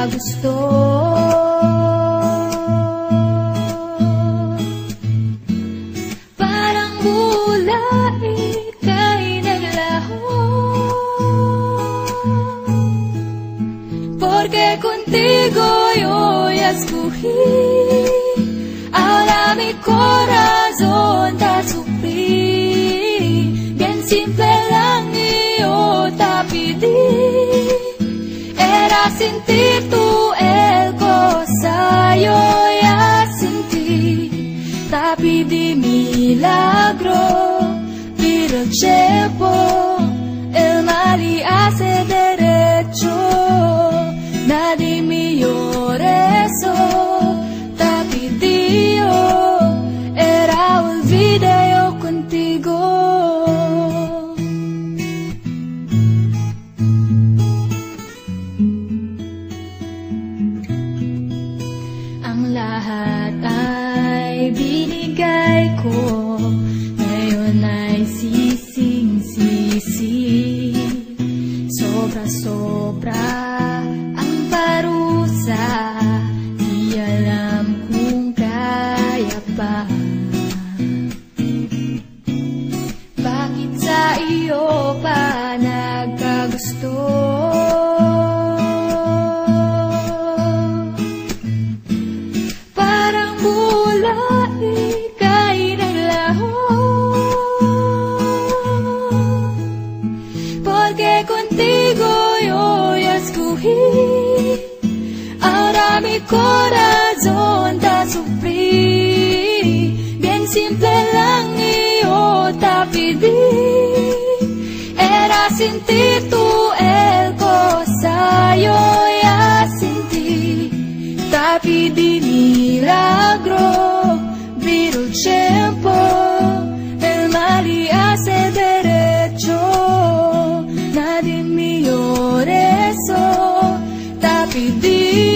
nagkagusto. Parang bulay kay naglaho, porque contigo yo ya escogí. Ahora mi corazón te sufrí, bien simple lang yo te pedí. Era sentir tú el cosa yo ya sentí. Te pedí milagro, pero el tiempo el mal y hace derecho. Nadie me llore eso. Era olvide yo contigo. Ang lahat ay binigay ko, ngayon ay sising-sisi. Sobra-sobra ang parusa, di alam kung kaya pa. Bakit sa iyo pa nagkagusto? Parang bulay kay naglaho, porque contigo yo ya escogí. Ahora mi corazón te sufrí, bien simple lang yo te pedí. Era sentir tú el cosa yo ya sentí. Te pedí milagro, pero el tiempo el mal y hace derecho. Nadie me llore eso. Te pedí